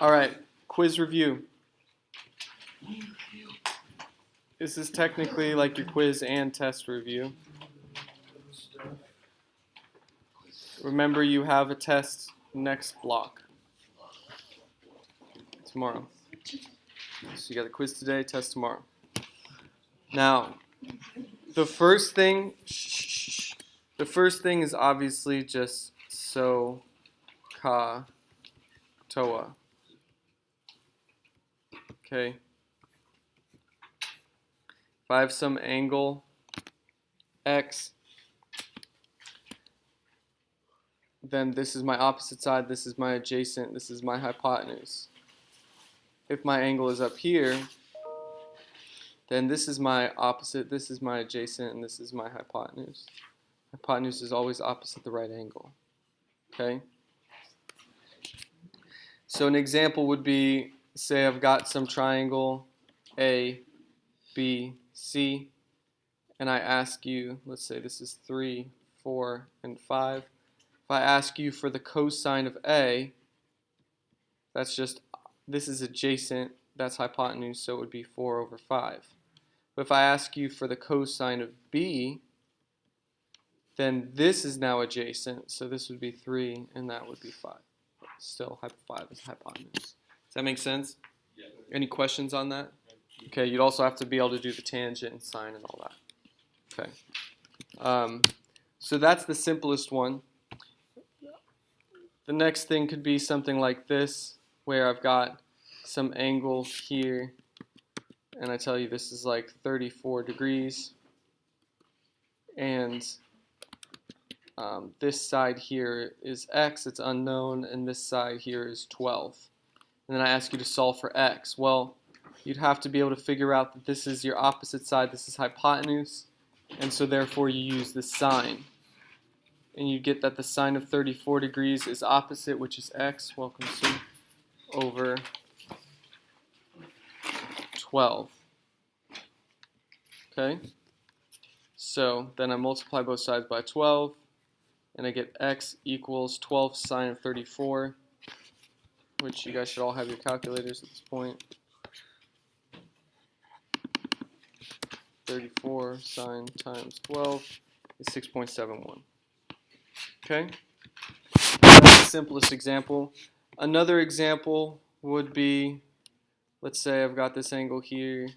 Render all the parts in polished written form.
All right, quiz review. This is technically like your quiz and test review. Remember, you have a test next block tomorrow. So you got a quiz today, test tomorrow. Now, the first thing is obviously just so, ka, toa. Okay. If I have some angle x, then this is my opposite side, this is my adjacent, this is my hypotenuse. If my angle is up here, then this is my opposite, this is my adjacent, and this is my hypotenuse. Hypotenuse is always opposite the right angle. Okay? So an example would be, say I've got some triangle A, B, C, and I ask you, let's say this is 3, 4, and 5. If I ask you for the cosine of A, that's just, this is adjacent, that's hypotenuse, so it would be 4 over 5. But if I ask you for the cosine of B, then this is now adjacent, so this would be 3, and that would be 5. Still, 5 is hypotenuse. Does that make sense? Yeah. Any questions on that? Okay, you'd also have to be able to do the tangent and sine and all that. Okay. So that's the simplest one. The next thing could be something like this, where I've got some angle here, and I tell you this is like 34 degrees, and this side here is x, it's unknown, and this side here is 12. And then I ask you to solve for x. Well, you'd have to be able to figure out that this is your opposite side, this is hypotenuse, and so therefore you use the sine. And you get that the sine of 34 degrees is opposite, which is x, welcome soon, over 12. Okay? So then I multiply both sides by 12, and I get x equals 12 sine of 34, which you guys should all have your calculators at this point. 34 sine times 12 is 6.71. Okay? That's the simplest example. Another example would be, let's say I've got this angle here,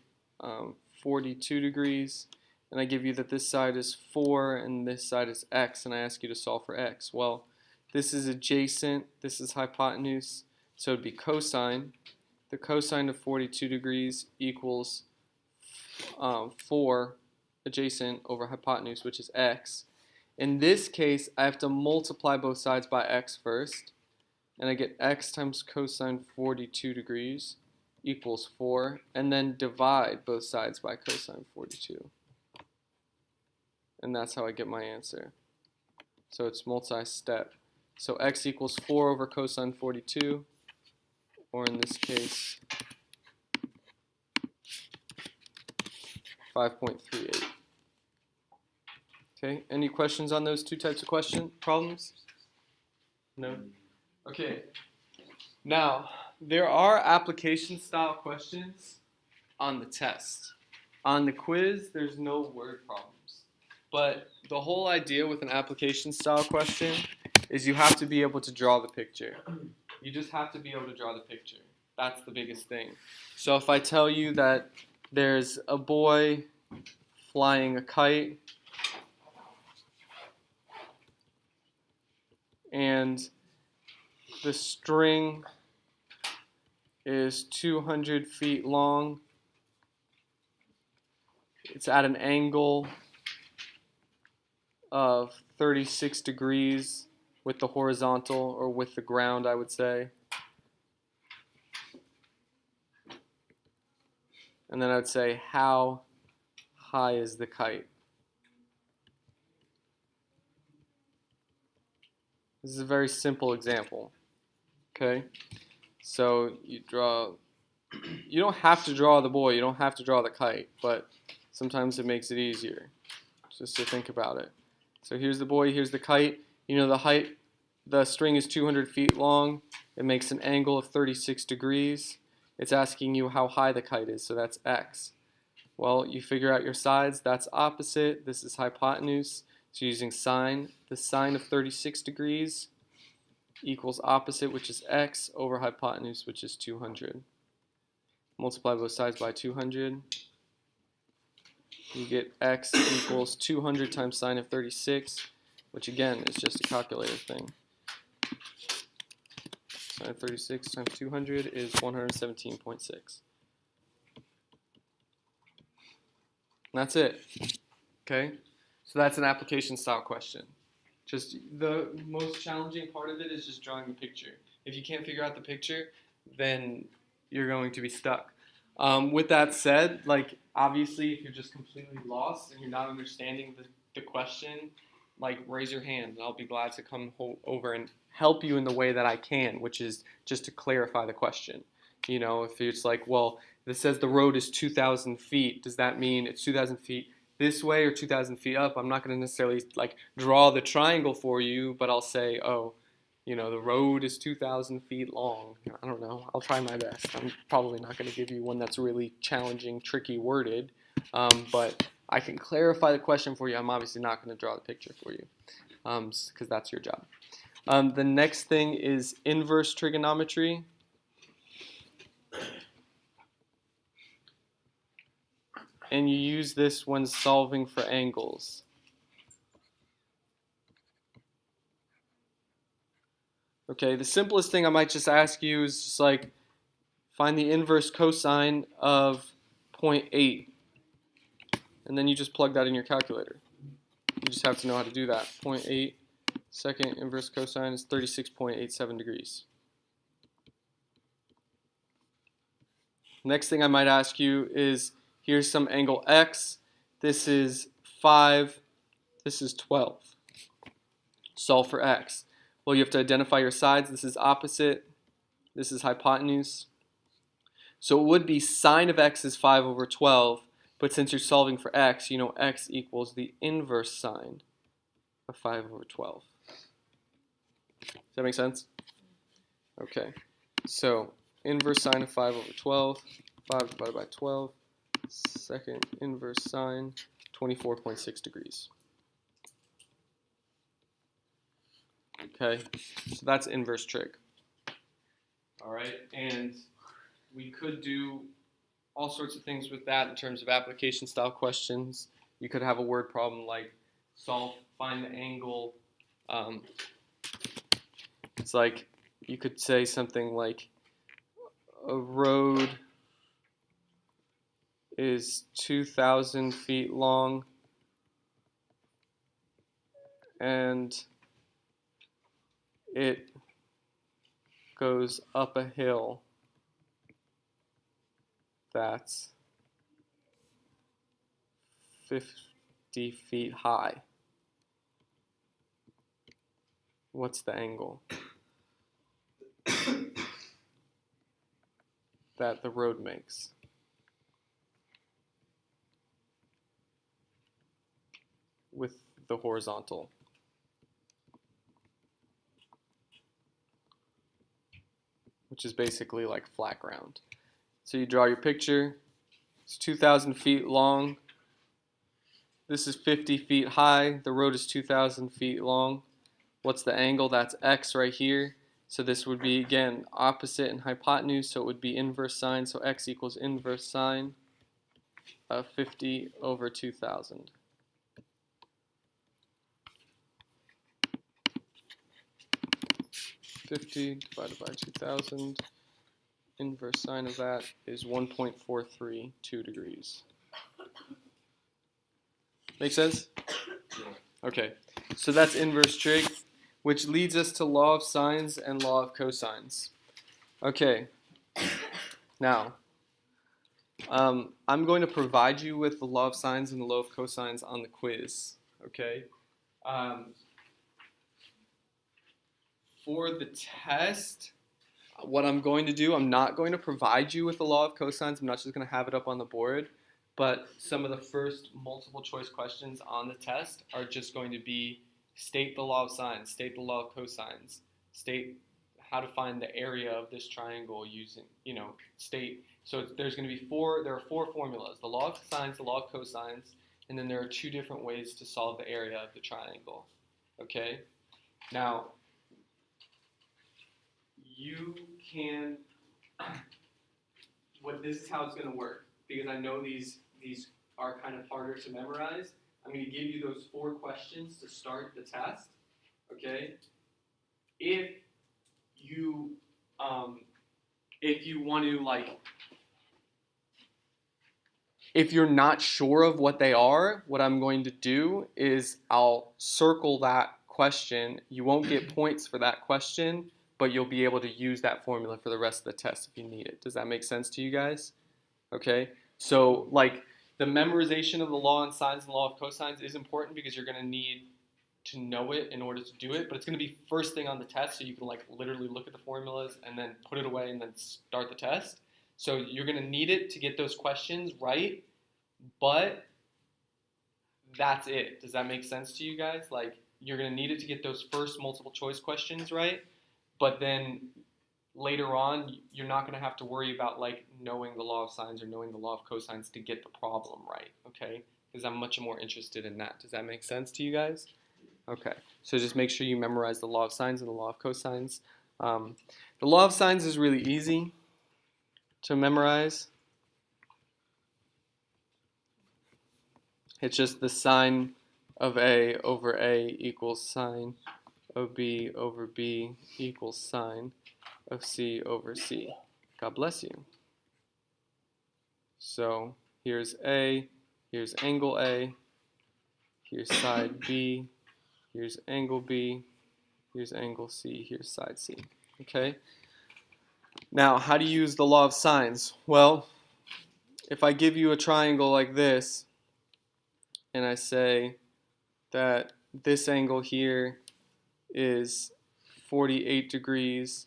42 degrees, and I give you that this side is 4 and this side is x, and I ask you to solve for x. Well, this is adjacent, this is hypotenuse, so it would be cosine. The cosine of 42 degrees equals 4 adjacent over hypotenuse, which is x. In this case, I have to multiply both sides by x first, and I get x times cosine 42 degrees equals 4, and then divide both sides by cosine 42. And that's how I get my answer. So it's multi-step. So x equals 4 over cosine 42, or in this case, 5.38. Okay, any questions on those two types of problems? No? Okay, now, there are application style questions on the test. On the quiz, there's no word problems. But the whole idea with an application style question is you have to be able to draw the picture. You just have to be able to draw the picture. That's the biggest thing. So if I tell you that there's a boy flying a kite, and the string is 200 feet long, it's at an angle of 36 degrees with the horizontal, or with the ground, I would say. And then I would say, how high is the kite? This is a very simple example. Okay? So you don't have to draw the boy, you don't have to draw the kite, but sometimes it makes it easier just to think about it. So here's the boy, here's the kite. You know the height the string is 200 feet long. It makes an angle of 36 degrees. It's asking you how high the kite is, so that's x. Well, you figure out your sides. That's opposite. This is hypotenuse. So using sine, the sine of 36 degrees equals opposite, which is x, over hypotenuse, which is 200. Multiply both sides by 200. You get x equals 200 times sine of 36, which again is just a calculator thing. Sine of 36 times 200 is 117.6. And that's it. Okay? So that's an application style question. Just the most challenging part of it is just drawing the picture. If you can't figure out the picture, then you're going to be stuck. With that said, like obviously if you're just completely lost and you're not understanding the question, like raise your hand and I'll be glad to come over and help you in the way that I can, which is just to clarify the question. You know, if it's like, well, this says the road is 2,000 feet, does that mean it's 2,000 feet this way or 2,000 feet up? I'm not going to necessarily like draw the triangle for you, but I'll say, oh, you know, the road is 2,000 feet long. I don't know. I'll try my best. I'm probably not going to give you one that's really challenging, tricky worded, but I can clarify the question for you. I'm obviously not going to draw the picture for you because that's your job. The next thing is inverse trigonometry. And you use this when solving for angles. Okay, the simplest thing I might just ask you is just like find the inverse cosine of 0.8. And then you just plug that in your calculator. You just have to know how to do that. 0.8 second inverse cosine is 36.87 degrees. Next thing I might ask you is, here's some angle x. This is 5. This is 12. Solve for x. Well, you have to identify your sides. This is opposite. This is hypotenuse. So it would be sine of x is 5 over 12. But since you're solving for x, you know x equals the inverse sine of 5 over 12. Does that make sense? Okay. So inverse sine of 5 over 12. 5 divided by 12. Second inverse sine, 24.6 degrees. Okay, so that's inverse trig. All right, and we could do all sorts of things with that in terms of application style questions. You could have a word problem like find the angle. It's like you could say something like a road is 2,000 feet long and it goes up a hill that's 50 feet high. What's the angle that the road makes? With the horizontal. Which is basically like flat ground. So you draw your picture. It's 2,000 feet long. This is 50 feet high. The road is 2,000 feet long. What's the angle? That's x right here. So this would be, again, opposite and hypotenuse, so it would be inverse sine. So x equals inverse sine of 50 over 2,000. Divided by 2,000, inverse sine of that is 1.432 degrees. Make sense? Okay, so that's inverse trig, which leads us to law of sines and law of cosines. Okay, now, I'm going to provide you with the law of sines and the law of cosines on the quiz, okay? For the test, what I'm going to do, I'm not going to provide you with the law of cosines. I'm not just going to have it up on the board. But some of the first multiple choice questions on the test are just going to be state the law of sines, state the law of cosines, state how to find the area of this triangle using, state. So there's going to be there are four formulas: the law of sines, the law of cosines, and then there are two different ways to solve the area of the triangle. Okay? Now, you can, this is how it's going to work, because I know these are kind of harder to memorize. I'm going to give you those four questions to start the test. Okay? If you want to, if you're not sure of what they are, what I'm going to do is I'll circle that question. You won't get points for that question, but you'll be able to use that formula for the rest of the test if you need it. Does that make sense to you guys? Okay? So, the memorization of the law of sines and the law of cosines is important because you're going to need to know it in order to do it, but it's going to be first thing on the test, so you can literally look at the formulas and then put it away and then start the test. So you're going to need it to get those questions right, but that's it. Does that make sense to you guys? You're going to need it to get those first multiple choice questions right, but then later on, you're not going to have to worry about knowing the law of sines or knowing the law of cosines to get the problem right, okay? Because I'm much more interested in that. Does that make sense to you guys? Okay, so just make sure you memorize the law of sines and the law of cosines. The law of sines is really easy to memorize. It's just the sine of A over A equals sine of B over B equals sine of C over C. God bless you. So here's A, here's angle A, here's side B, here's angle B, here's angle C, here's side C. Okay? Now, how do you use the law of sines? Well, if I give you a triangle like this, and I say that this angle here is 48 degrees,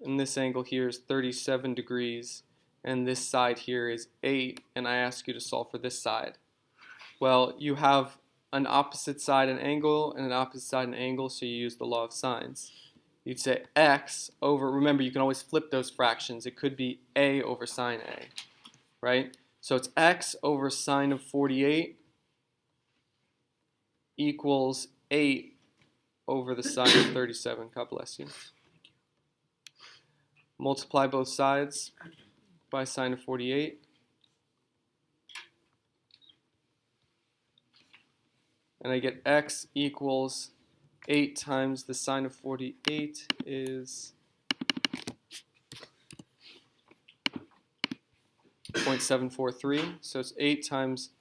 and this angle here is 37 degrees, and this side here is 8, and I ask you to solve for this side. Well, you have an opposite side an angle and an opposite side an angle, so you use the law of sines. You'd say x over, remember you can always flip those fractions. It could be a over sine a, right? So it's x over sine of 48 equals 8 over the sine of 37. God bless you. Multiply both sides by sine of 48. And I get x equals 8 times the sine of 48 is 0.743. So it's 8 times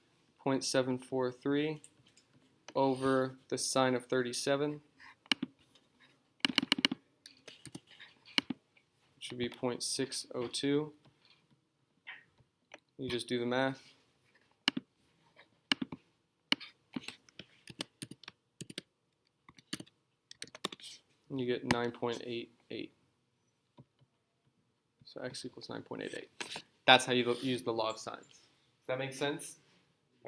0.743 over the sine of 37. Which would be 0.602. You just do the math. And you get 9.88. So x equals 9.88. That's how you use the law of sines. Does that make sense?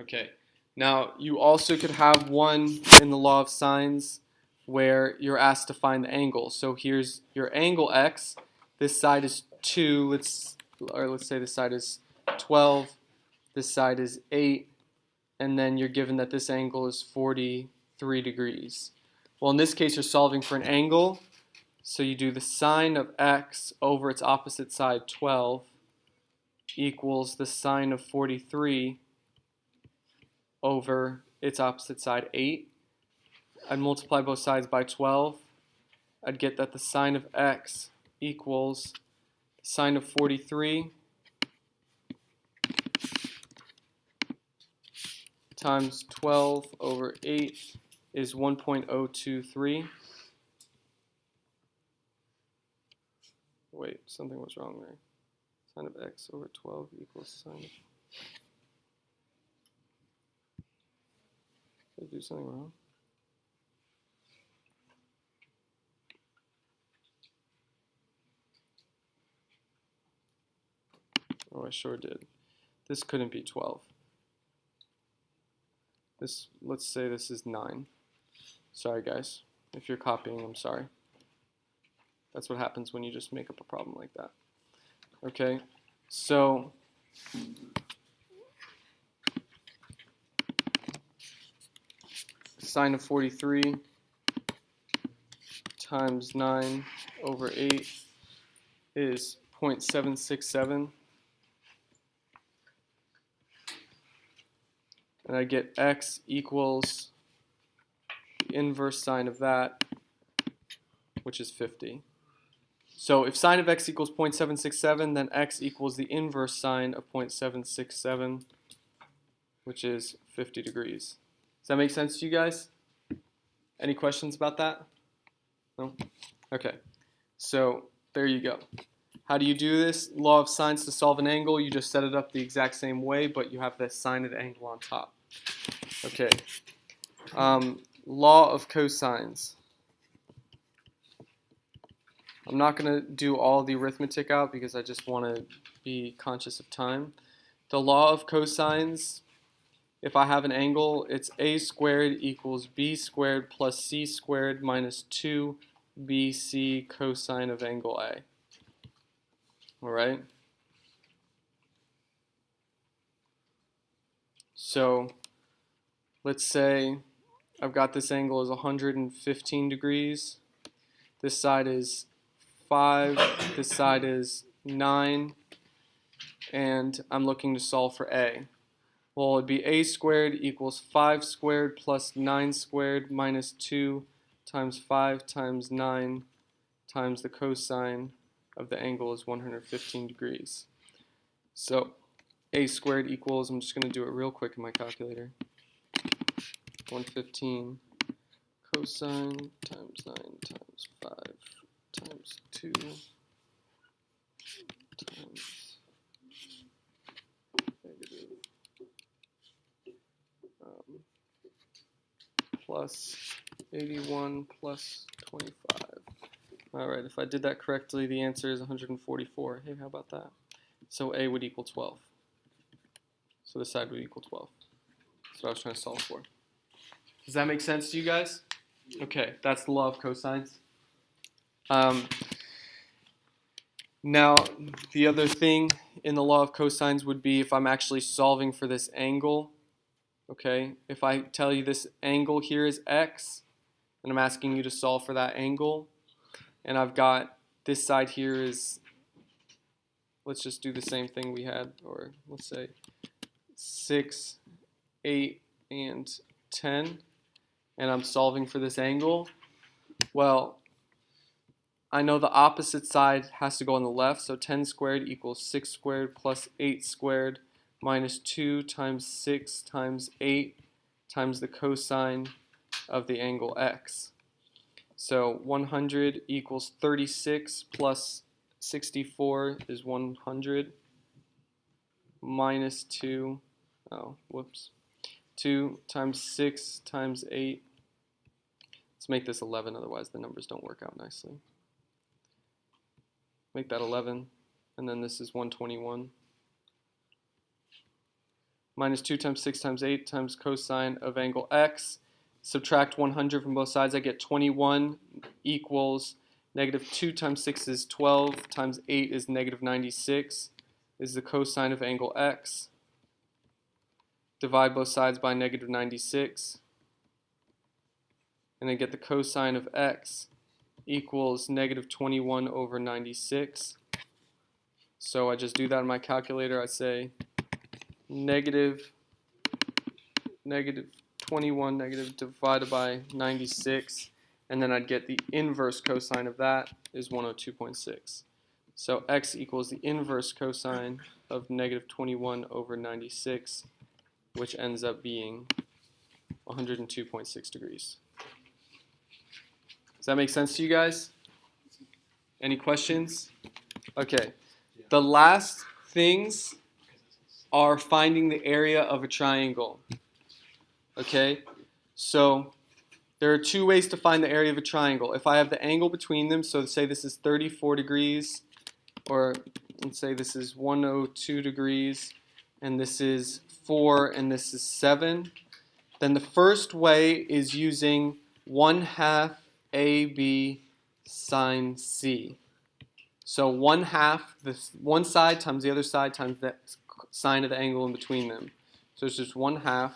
Okay. Now, you also could have one in the law of sines where you're asked to find the angle. So here's your angle x. This side is 2. Let's say this side is 12. This side is 8. And then you're given that this angle is 43 degrees. Well, in this case, you're solving for an angle, so you do the sine of x over its opposite side, 12, equals the sine of 43 over its opposite side, 8. I'd multiply both sides by 12. I'd get that the sine of x equals sine of 43 times 12 over 8 is 1.023. Wait, something was wrong there. Sine of x over 12 equals sine of... Did I do something wrong? Oh, I sure did. This couldn't be 12. Let's say this is 9. Sorry guys, if you're copying, I'm sorry. That's what happens when you just make up a problem like that. Okay, so sine of 43 times 9 over 8 is 0.767. And I get x equals the inverse sine of that, which is 50. So if sine of x equals 0.767, then x equals the inverse sine of 0.767, which is 50 degrees. Does that make sense to you guys? Any questions about that? No? Okay. So there you go. How do you do this? Law of sines to solve an angle, you just set it up the exact same way, but you have the sine of the angle on top. Okay. Law of cosines. I'm not going to do all the arithmetic out because I just want to be conscious of time. The law of cosines, if I have an angle, it's a squared equals b squared plus c squared minus 2bc cosine of angle A. Alright? So let's say I've got this angle is 115 degrees. This side is 5, this side is 9, and I'm looking to solve for A. Well, it'd be a squared equals 5 squared plus 9 squared minus 2 times 5 times 9 times the cosine of the angle is 115 degrees. So a squared equals, I'm just going to do it real quick in my calculator, 115 cosine times 9 times 5 times 2 times negative plus 81 plus 25. Alright, if I did that correctly, the answer is 144. Hey, how about that? So A would equal 12. So this side would equal 12. That's what I was trying to solve for. Does that make sense to you guys? Okay, that's the law of cosines. Now, the other thing in the law of cosines would be if I'm actually solving for this angle. Okay, if I tell you this angle here is x, and I'm asking you to solve for that angle, and I've got this side here is, let's just do the same thing we had, or let's say 6, 8, and 10, and I'm solving for this angle. Well, I know the opposite side has to go on the left, so 10 squared equals 6 squared plus 8 squared minus 2 times 6 times 8 times the cosine of the angle x. So 100 equals 36 plus 64 is 100 minus 2, 2 times 6 times 8. Let's make this 11, otherwise the numbers don't work out nicely. Make that 11, and then this is 121. Minus 2 times 6 times 8 times cosine of angle x. Subtract 100 from both sides, I get 21 equals negative 2 times 6 is 12 times 8 is negative 96 is the cosine of angle x. Divide both sides by negative 96, and then get the cosine of x equals negative 21 over 96. So I just do that in my calculator. I say negative 21 divided by 96, and then I'd get the inverse cosine of that is 102.6. So x equals the inverse cosine of negative 21 over 96, which ends up being 102.6 degrees. Does that make sense to you guys? Any questions? Okay. The last things are finding the area of a triangle. Okay? So there are two ways to find the area of a triangle. If I have the angle between them, so say this is 34 degrees, or let's say this is 102 degrees, and this is 4, and this is 7, then the first way is using 1/2 AB sine C. So 1/2 this one side times the other side times the sine of the angle in between them. So it's just 1/2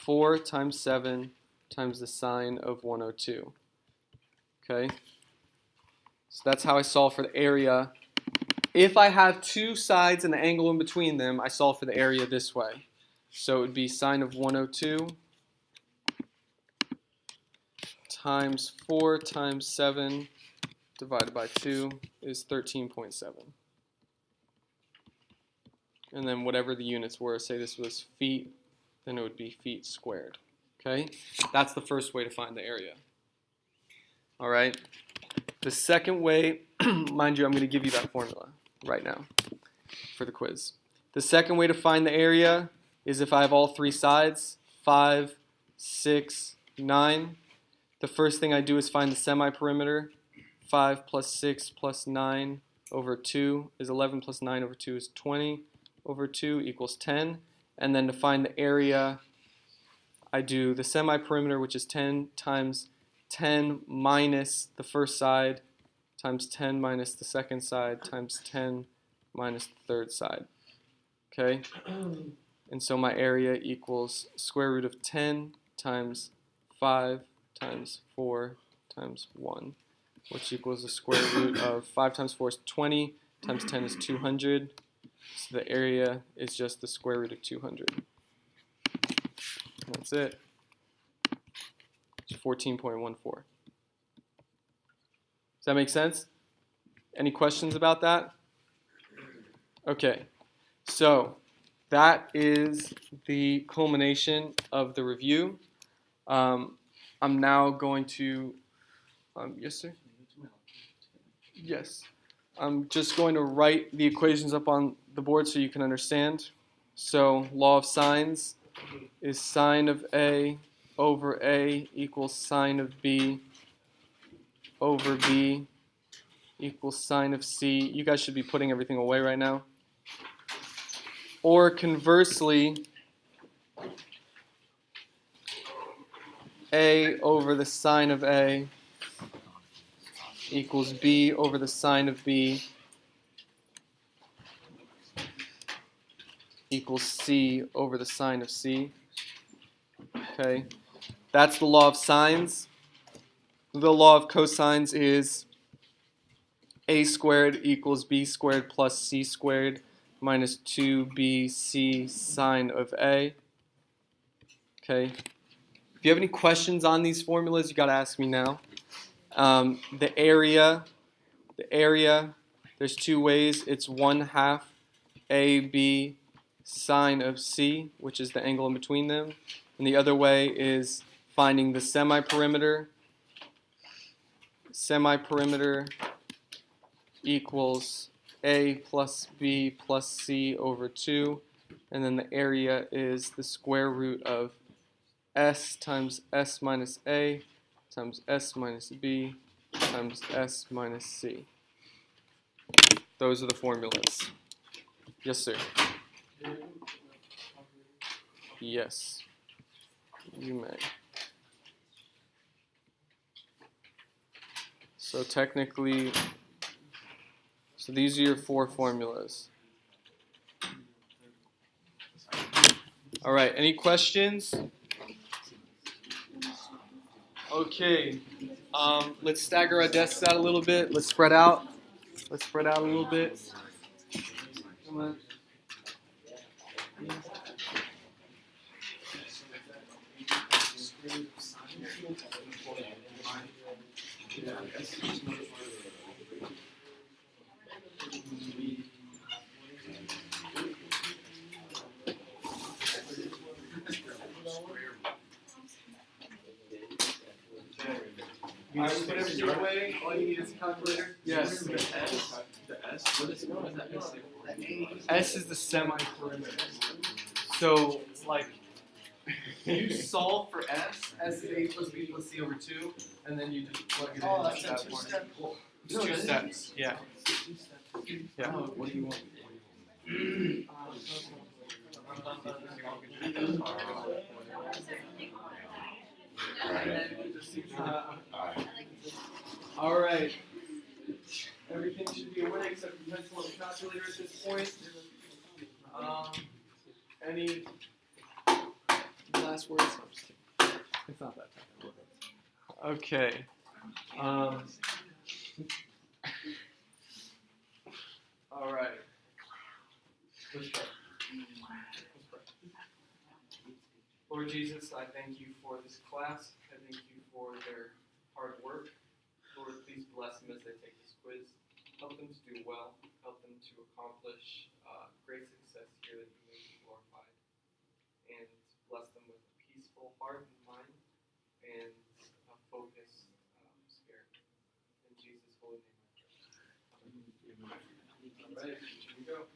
4 times 7 times the sine of 102. Okay? So that's how I solve for the area. If I have two sides and the angle in between them, I solve for the area this way. So it would be sine of 102 times 4 times 7 divided by 2 is 13.7. And then whatever the units were, say this was feet, then it would be feet squared. Okay? That's the first way to find the area. All right? The second way, mind you, I'm going to give you that formula right now for the quiz. The second way to find the area is if I have all three sides, 5, 6, 9. The first thing I do is find the semi-perimeter. 5 plus 6 plus 9 over 2 is 11 plus 9 over 2 is 20 over 2 equals 10. And then to find the area, I do the semi-perimeter, which is 10 times 10 minus the first side times 10 minus the second side times 10 minus the third side. Okay? And so my area equals square root of 10 times 5 times 4 times 1, which equals the square root of 5 times 4 is 20, times 10 is 200. So the area is just the square root of 200. That's it. It's 14.14. Does that make sense? Any questions about that? Okay, so that is the culmination of the review. I'm now going to, yes sir? Yes. I'm just going to write the equations up on the board so you can understand. So law of sines is sine of A over A equals sine of B over B equals sine of C. You guys should be putting everything away right now. Or conversely, A over the sine of A equals B over the sine of B equals C over the sine of C. Okay, that's the law of sines. The law of cosines is A squared equals B squared plus C squared minus 2BC sine of A. Okay. If you have any questions on these formulas, you got to ask me now. The area, there's two ways. It's 1/2 AB sine of C, which is the angle in between them. And the other way is finding the semi-perimeter. Semi-perimeter equals A plus B plus C over 2. And then the area is the square root of S times S minus A times S minus B times S minus C. Those are the formulas. Yes, sir. Yes, you may. So technically, so these are your four formulas. All right, any questions? Okay, let's stagger our desks out a little bit. Let's spread out. Let's spread out a little bit. Come on. I will put everything away. All you need is a calculator. Yes. The S. What is that S stand for? S is the semi-perimeter. So like you solve for S. S is A plus B plus C over 2, and then you just plug it in. That's a two-step. It's 2 steps. Yeah. Yeah. What do you want? All right. Everything should be away except the pencil and calculator at this point. Any last words? I'm just kidding. It's not that tough. Okay. All right. Let's pray. Lord Jesus, I thank you for this class. I thank you for their hard work. Lord, please bless them as they take this quiz. Help them to do well. Help them to accomplish great success here that you may be glorified. And bless them with a peaceful heart and mind and a focused spirit. In Jesus' holy name I pray. All right, here we go.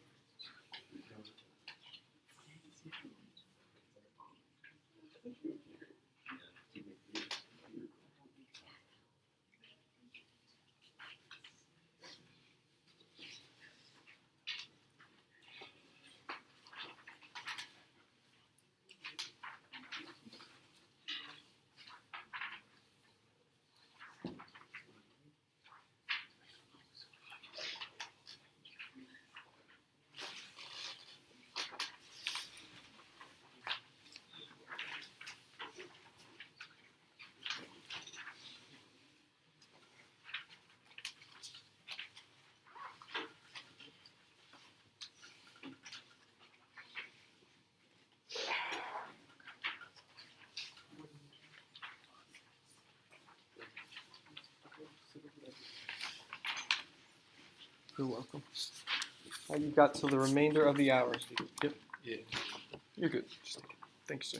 You're welcome. You've got till the remainder of the hour. Yep. Yeah. You're good. Just take it. Thanks, sir.